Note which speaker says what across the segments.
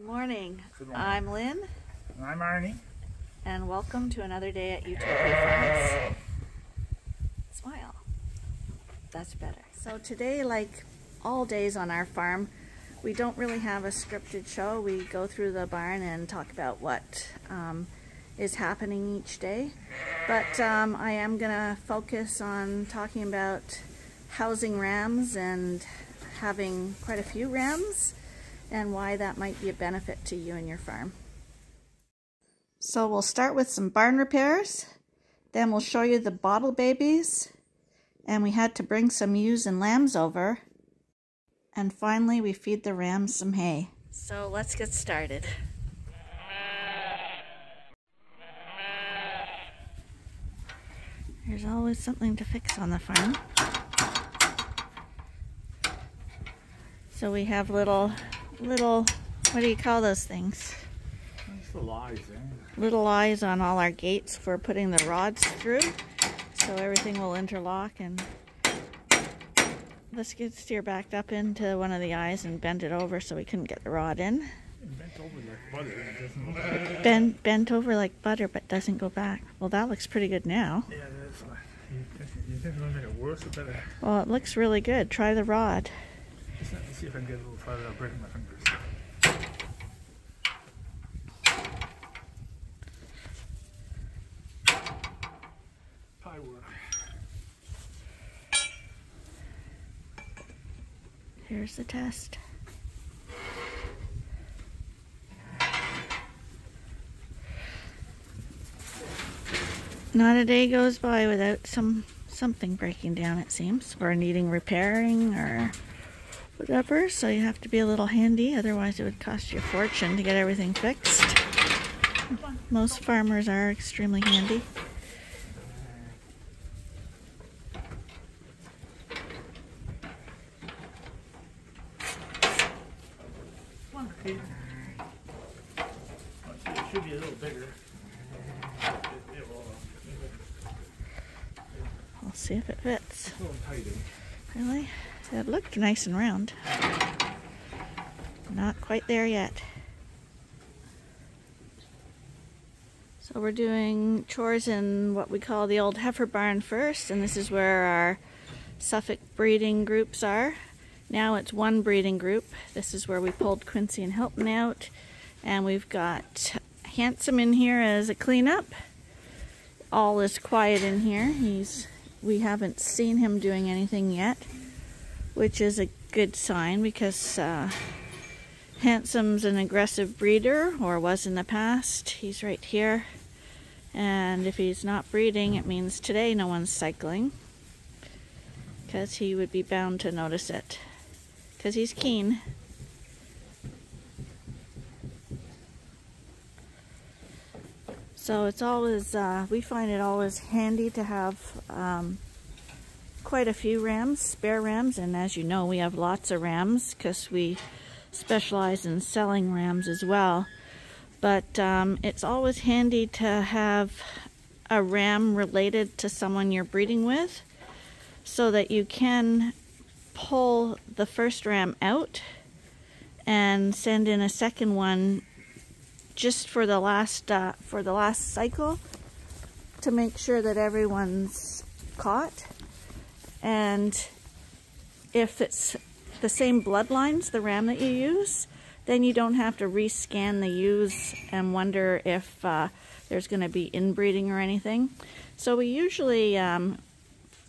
Speaker 1: Morning.
Speaker 2: Good morning.
Speaker 1: I'm Lynn.
Speaker 2: And I'm Arnie.
Speaker 1: And welcome to another day at Ewetopia Farms. Smile. That's better. So today, like all days on our farm, we don't really have a scripted show. We go through the barn and talk about what is happening each day. But I am going to focus on talking about housing rams and having quite a few rams, and why that might be a benefit to you and your farm. So we'll start with some barn repairs, then we'll show you the bottle babies, and we had to bring some ewes and lambs over, and finally we feed the rams some hay. So let's get started. There's always something to fix on the farm. So we have little, what do you call those things?
Speaker 2: Little eyes, eh?
Speaker 1: Little eyes on all our gates for putting the rods through, so everything will interlock. And the skid steer backed up into one of the eyes and bent it over so we couldn't get the rod in.
Speaker 2: Bent over like butter and it doesn't go back.
Speaker 1: Bent over like butter but doesn't go back. Well, that looks pretty good now.
Speaker 2: Yeah, that's fine. You think it'll make it worse or better?
Speaker 1: Well, it looks really good. Try the rod.
Speaker 2: Just let me see if I can get a little farther without breaking my fingers. Pie work.
Speaker 1: Here's the test. Not a day goes by without something breaking down, it seems, or needing repairing or whatever, so you have to be a little handy, otherwise it would cost you a fortune to get everything fixed. Most farmers are extremely handy.
Speaker 2: It should be a little bigger.
Speaker 1: We'll see if it fits.
Speaker 2: It's a little tight, eh?
Speaker 1: Really? It looked nice and round. Not quite there yet. So we're doing chores in what we call the old Heifer Barn first, and this is where our Suffolk breeding groups are. Now it's one breeding group. This is where we pulled Quincy and Hilton out, and we've got Handsome in here as a cleanup. All is quiet in here. We haven't seen him doing anything yet, which is a good sign because Handsome's an aggressive breeder, or was in the past. He's right here, and if he's not breeding, it means today no one's cycling, because he would be bound to notice it, because he's keen. So it's always, we find it always handy to have quite a few rams, spare rams, and as you know, we have lots of rams because we specialize in selling rams as well. But it's always handy to have a ram related to someone you're breeding with, so that you can pull the first ram out and send in a second one just for the last cycle, to make sure that everyone's caught. And if it's the same bloodlines, the ram that you use, then you don't have to rescan the ewes and wonder if there's going to be inbreeding or anything. So we usually,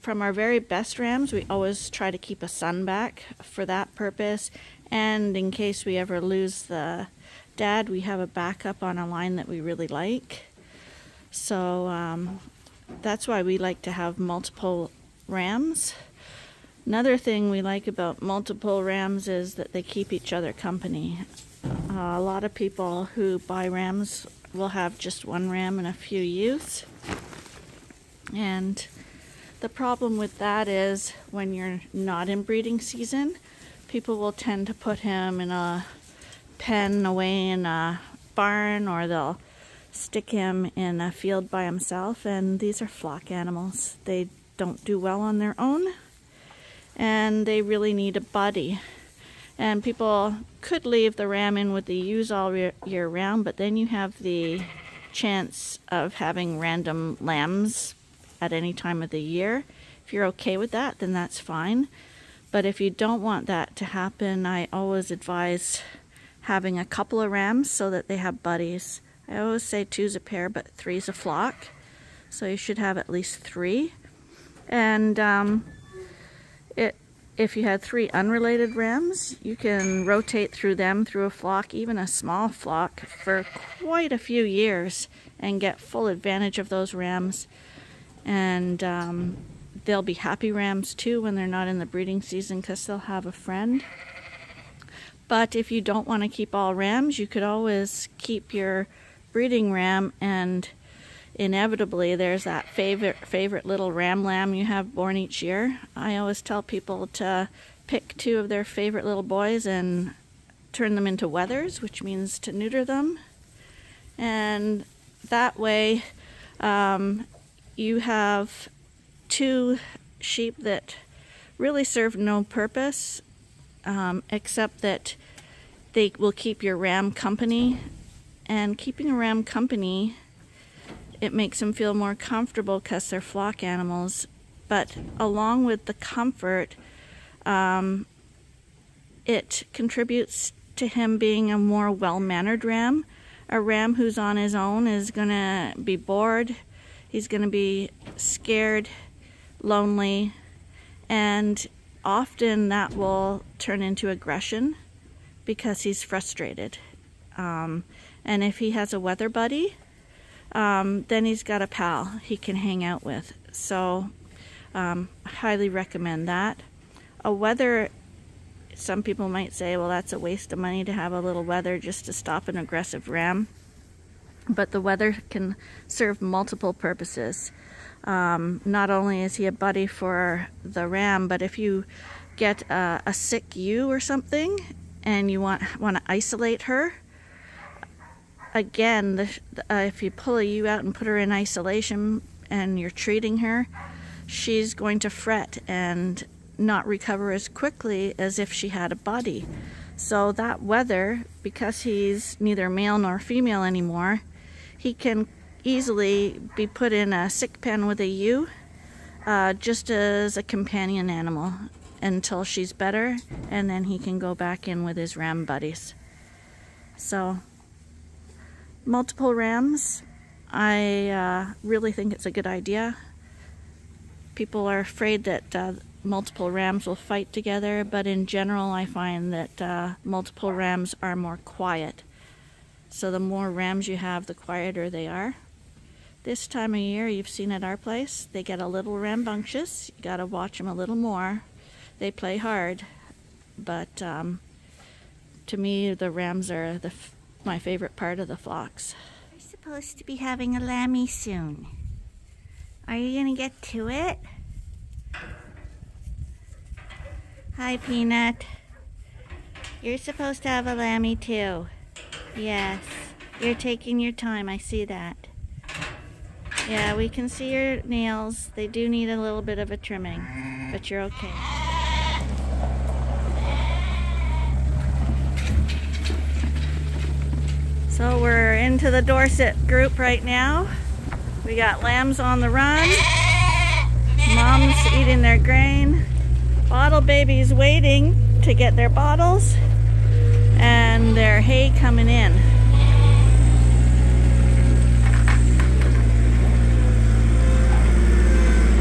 Speaker 1: from our very best rams, we always try to keep a son back for that purpose, and in case we ever lose the dad, we have a backup on a line that we really like. So that's why we like to have multiple rams. Another thing we like about multiple rams is that they keep each other company. A lot of people who buy rams will have just one ram and a few ewes. And the problem with that is when you're not in breeding season, people will tend to put him in a pen away in a barn, or they'll stick him in a field by himself, and these are flock animals. They don't do well on their own, and they really need a buddy. And people could leave the ram in with the ewes all year round, but then you have the chance of having random lambs at any time of the year. If you're okay with that, then that's fine. But if you don't want that to happen, I always advise having a couple of rams so that they have buddies. I always say 2's a pair, but 3's a flock. So you should have at least 3. And if you had 3 unrelated rams, you can rotate through them through a flock, even a small flock, for quite a few years and get full advantage of those rams. And they'll be happy rams too when they're not in the breeding season because they'll have a friend. But if you don't want to keep all rams, you could always keep your breeding ram, and inevitably there's that favorite little ram lamb you have born each year. I always tell people to pick 2 of their favorite little boys and turn them into wethers, which means to neuter them. And that way you have 2 sheep that really serve no purpose except that they will keep your ram company. And keeping a ram company, it makes them feel more comfortable because they're flock animals. But along with the comfort, it contributes to him being a more well-mannered ram. A ram who's on his own is going to be bored, he's going to be scared, lonely, and often that will turn into aggression because he's frustrated. And if he has a wether buddy, then he's got a pal he can hang out with. So I highly recommend that. A wether, some people might say, well, that's a waste of money to have a little wether just to stop an aggressive ram. But the wether can serve multiple purposes. Not only is he a buddy for the ram, but if you get a sick ewe or something and you want to isolate her, again, if you pull a ewe out and put her in isolation and you're treating her, she's going to fret and not recover as quickly as if she had a buddy. So that wether, because he's neither male nor female anymore, he can easily be put in a sick pen with a ewe just as a companion animal until she's better, and then he can go back in with his ram buddies. So multiple rams, I really think it's a good idea. People are afraid that multiple rams will fight together, but in general I find that multiple rams are more quiet. So the more rams you have, the quieter they are. This time of year, you've seen at our place, they get a little rambunctious. You gotta watch them a little more. They play hard, but to me the rams are my favorite part of the flocks.
Speaker 3: We're supposed to be having a lammy soon. Are you gonna get to it? Hi, Peanut. You're supposed to have a lammy too. Yes, you're taking your time, I see that. Yeah, we can see your nails. They do need a little bit of a trimming, but you're okay. So we're into the Dorset group right now. We got lambs on the run. Moms eating their grain. Bottle babies waiting to get their bottles. And their hay coming in.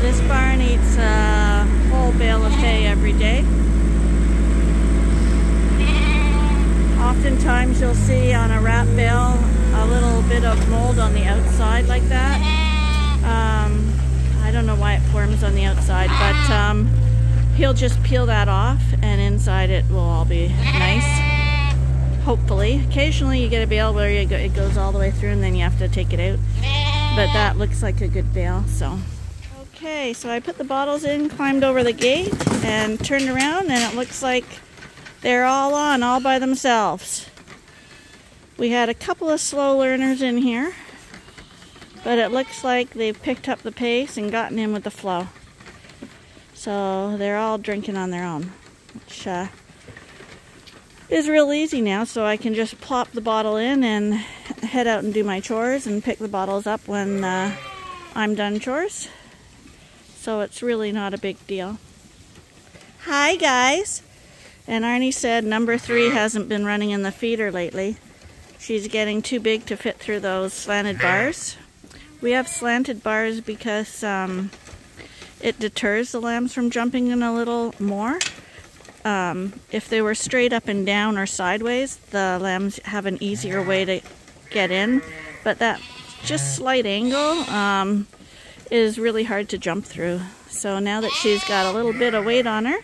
Speaker 3: This barn eats a whole bale of hay every day. Oftentimes you'll see on a wrap bale a little bit of mold on the outside like that. I don't know why it forms on the outside, but he'll just peel that off and inside it will all be nice. Hopefully. Occasionally you get a bale where it goes all the way through and then you have to take it out. But that looks like a good bale, so. Okay, so I put the bottles in, climbed over the gate, and turned around, and it looks like they're all on, all by themselves. We had a couple of slow learners in here, but it looks like they've picked up the pace and gotten in with the flow. So they're all drinking on their own, which
Speaker 1: is real easy now, so I can just plop the bottle in and head out and do my chores and pick the bottles up when I'm done chores. So it's really not a big deal. Hi guys! And Arnie said number 3 hasn't been running in the feeder lately. She's getting too big to fit through those slanted bars. We have slanted bars because it deters the lambs from jumping in a little more. If they were straight up and down or sideways, the lambs have an easier way to get in. But that just slight angle is really hard to jump through. So now that she's got a little bit of weight on her,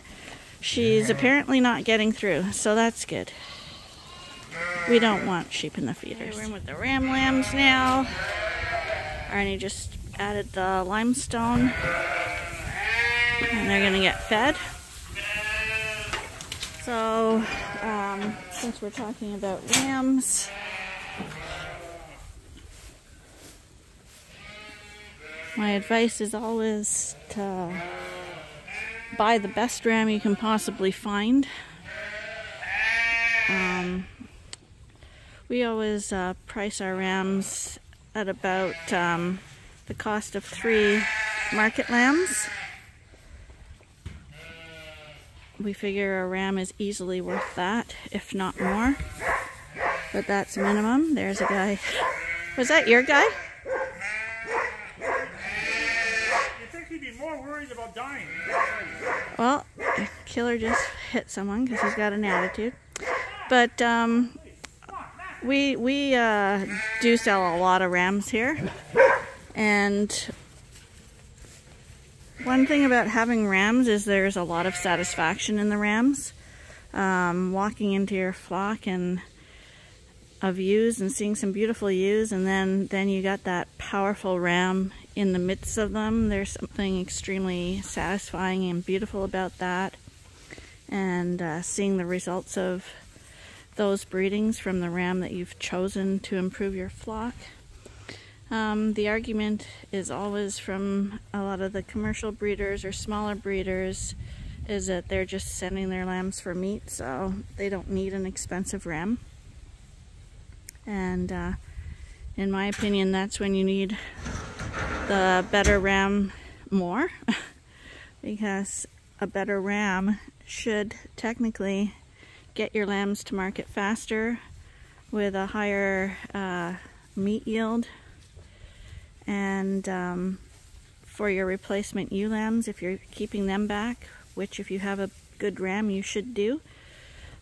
Speaker 1: she's apparently not getting through, so that's good. We don't want sheep in the feeders. We're in with the ram lambs now. Arnie just added the limestone, and they're gonna get fed. So, since we're talking about rams, my advice is always to buy the best ram you can possibly find. We always price our rams at about the cost of 3 market lambs. We figure a ram is easily worth that, if not more. But that's minimum. There's a guy. Was that your guy?
Speaker 2: You'd think he'd be more worried about dying.
Speaker 1: Well, Killer just hit someone because he's got an attitude. But we do sell a lot of rams here. And one thing about having rams is there's a lot of satisfaction in the rams. Walking into your flock and of ewes and seeing some beautiful ewes, and then you got that powerful ram in the midst of them. There's something extremely satisfying and beautiful about that. And seeing the results of those breedings from the ram that you've chosen to improve your flock. The argument is always from a lot of the commercial breeders or smaller breeders is that they're just sending their lambs for meat, so they don't need an expensive ram. And in my opinion, that's when you need the better ram more, because a better ram should technically get your lambs to market faster with a higher meat yield. And for your replacement ewe lambs, if you're keeping them back, which if you have a good ram you should do,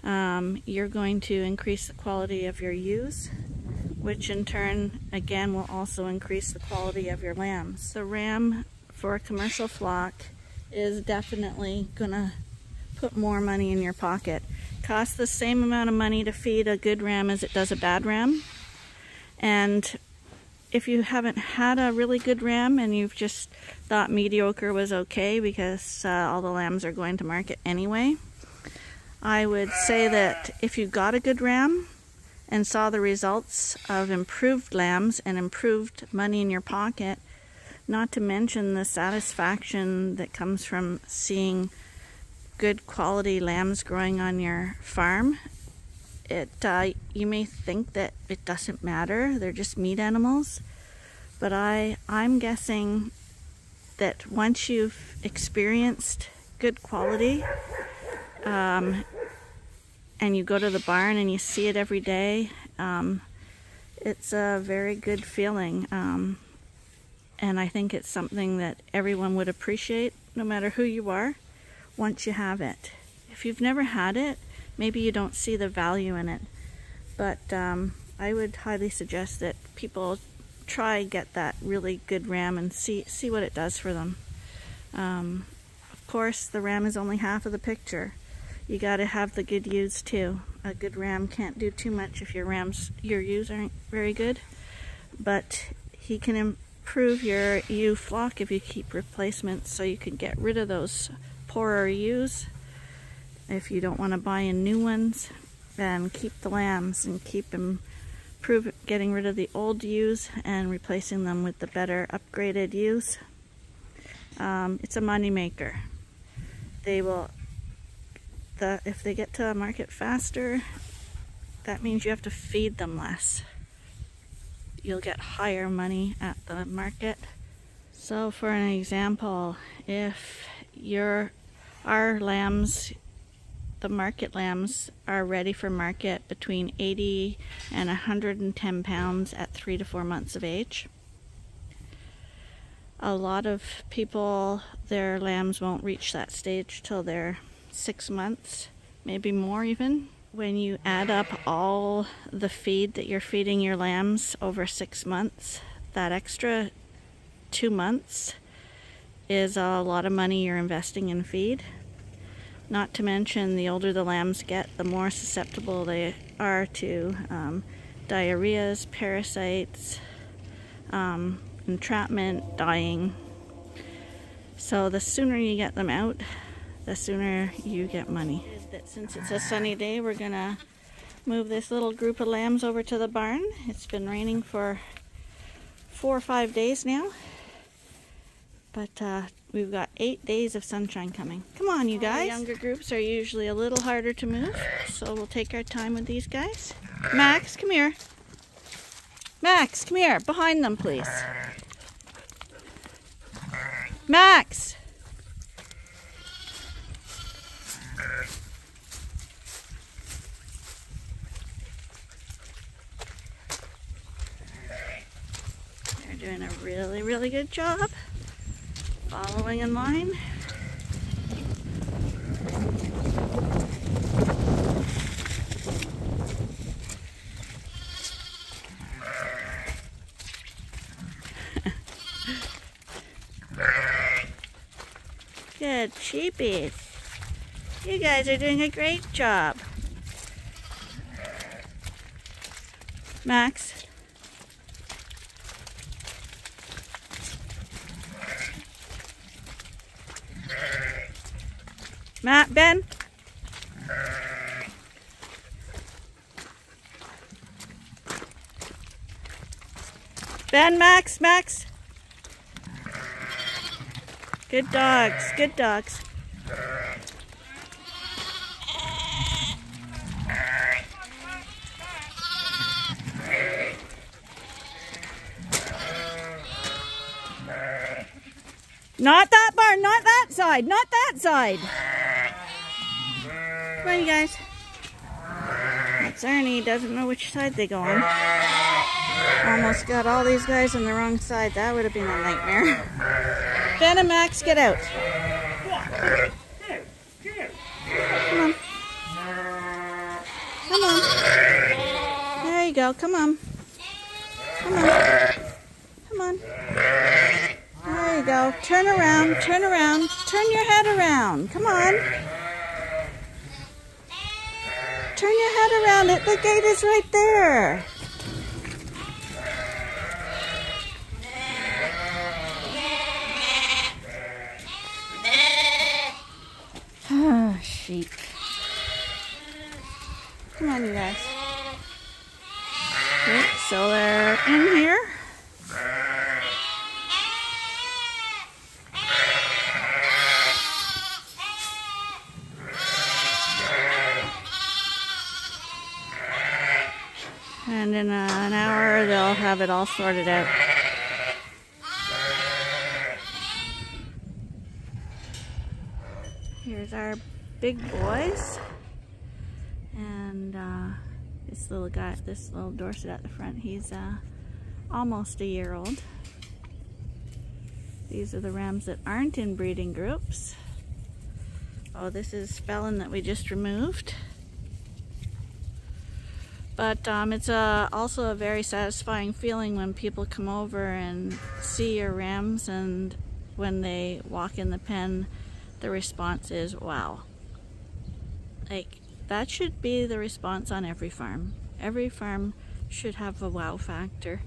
Speaker 1: you're going to increase the quality of your ewes, which in turn again will also increase the quality of your lambs. The ram for a commercial flock is definitely gonna put more money in your pocket. Costs the same amount of money to feed a good ram as it does a bad ram. And if you haven't had a really good ram and you've just thought mediocre was okay because all the lambs are going to market anyway, I would say that if you got a good ram and saw the results of improved lambs and improved money in your pocket, not to mention the satisfaction that comes from seeing good quality lambs growing on your farm, you may think that it doesn't matter, they're just meat animals, but I'm guessing that once you've experienced good quality and you go to the barn and you see it every day, it's a very good feeling, and I think it's something that everyone would appreciate no matter who you are once you have it. If you've never had it, maybe you don't see the value in it, but I would highly suggest that people try get that really good ram and see what it does for them. Of course, the ram is only half of the picture. You got to have the good ewes too. A good ram can't do too much if your ewes aren't very good, but he can improve your ewe flock if you keep replacements, so you can get rid of those poorer ewes. If you don't want to buy in new ones, then keep the lambs and keep getting rid of the old ewes and replacing them with the better upgraded ewes. It's a money maker. They will if they get to the market faster, that means you have to feed them less. You'll get higher money at the market. So for an example, if our lambs, the market lambs, are ready for market between 80 and 110 pounds at 3 to 4 months of age. A lot of people, their lambs won't reach that stage till they're 6 months, maybe more even. When you add up all the feed that you're feeding your lambs over 6 months, that extra 2 months is a lot of money you're investing in feed. Not to mention, the older the lambs get, the more susceptible they are to diarrheas, parasites, entrapment, dying. So the sooner you get them out, the sooner you get money. Since it's a sunny day, we're gonna move this little group of lambs over to the barn. It's been raining for 4 or 5 days now, but we've got 8 days of sunshine coming. Come on, you guys. Younger groups are usually a little harder to move, so we'll take our time with these guys. Max, come here. Max, come here. Behind them, please. Max! They're doing a really, really good job following in line. Good sheepies. You guys are doing a great job. Max. Matt, Ben. Ben, Max, Max. Good dogs, good dogs. Not that barn, not that side, not that side. Come on, you guys. That's Ernie, doesn't know which side they go on. Almost got all these guys on the wrong side. That would have been a nightmare. Ben and Max, get out. Come on. Come on. There you go. Come on. Come on. Come on. There you go. Turn around. Turn around. Turn your head around. Come on. Turn your head around. The gate is right there. Oh, sheep. Come on, you guys. Okay, so they're in here. And in an hour, they'll have it all sorted out. Here's our big boys. And this little guy, this little Dorset at the front, he's almost a year old. These are the rams that aren't in breeding groups. Oh, this is Felon that we just removed. But it's also a very satisfying feeling when people come over and see your rams, and when they walk in the pen, the response is, wow. Like, that should be the response on every farm. Every farm should have a wow factor.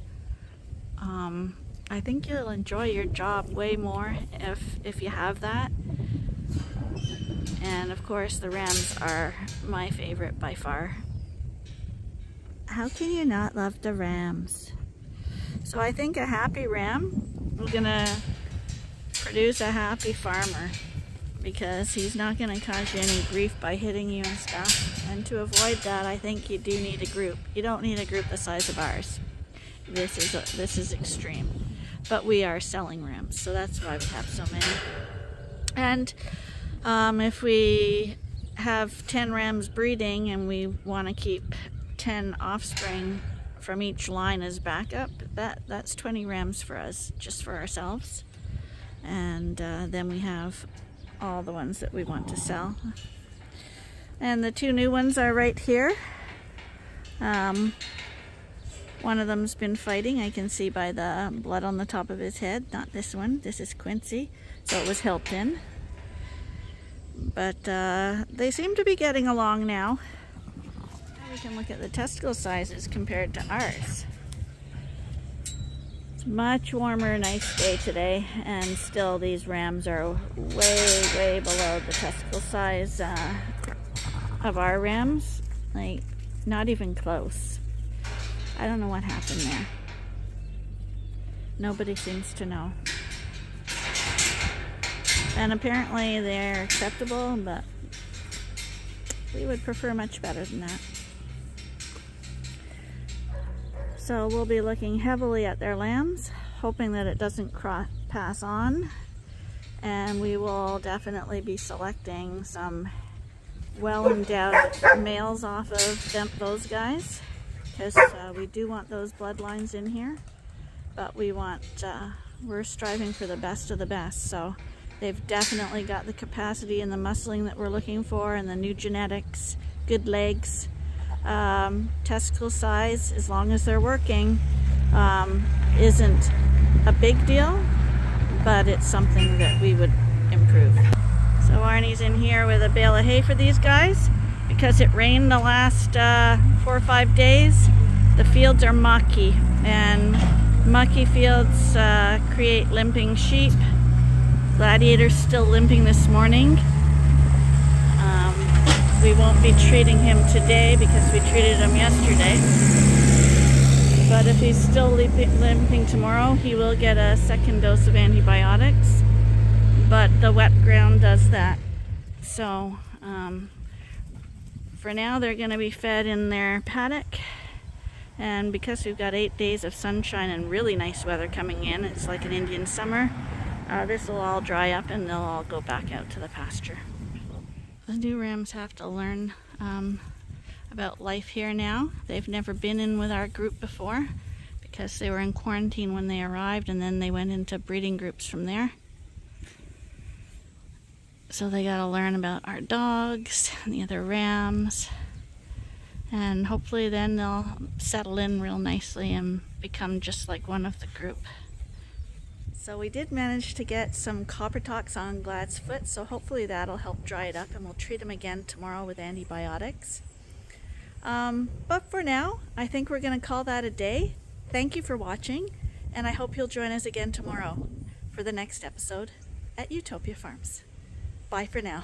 Speaker 1: I think you'll enjoy your job way more if you have that. And of course, the rams are my favorite by far. How can you not love the rams? So I think a happy ram is gonna produce a happy farmer. because he's not going to cause you any grief by hitting you and stuff. And to avoid that, I think you do need a group. You don't need a group the size of ours. This is extreme. But we are selling rams, so that's why we have so many. And if we have 10 rams breeding and we want to keep 10 offspring from each line as backup, that's 20 rams for us, just for ourselves. And then we have all the ones that we want to sell. And the 2 new ones are right here. One of them's been fighting, I can see by the blood on the top of his head. Not this one, this is Quincy, so it was Hilton. But they seem to be getting along now. Now we can look at the testicle sizes compared to ours. It's much warmer, nice day today, and still these rams are way below the testicle size of our rams. Like, not even close. I don't know what happened there. Nobody seems to know. And apparently they're acceptable, but we would prefer much better than that. So we'll be looking heavily at their lambs, hoping that it doesn't pass on. And we will definitely be selecting some well-endowed males off of those guys, because we do want those bloodlines in here. But we're striving for the best of the best. So they've definitely got the capacity and the muscling that we're looking for, and the new genetics, good legs, testicle size, as long as they're working, isn't a big deal, but it's something that we would improve. So Arnie's in here with a bale of hay for these guys. Because it rained the last 4 or 5 days, the fields are mucky, and mucky fields create limping sheep. Gladiator's still limping this morning. We won't be treating him today because we treated him yesterday. But if he's still limping tomorrow, he will get a second dose of antibiotics. But the wet ground does that. So for now, they're going to be fed in their paddock. And because we've got 8 days of sunshine and really nice weather coming in, it's like an Indian summer, this will all dry up and they'll all go back out to the pasture. The new rams have to learn about life here now. They've never been in with our group before because they were in quarantine when they arrived, and then they went into breeding groups from there. So they got to learn about our dogs and the other rams, and hopefully then they'll settle in real nicely and become just like one of the group. So we did manage to get some copper tox on Glad's foot, so hopefully that'll help dry it up, and we'll treat him again tomorrow with antibiotics. But for now, I think we're going to call that a day. Thank you for watching, and I hope you'll join us again tomorrow for the next episode at Ewetopia Farms. Bye for now.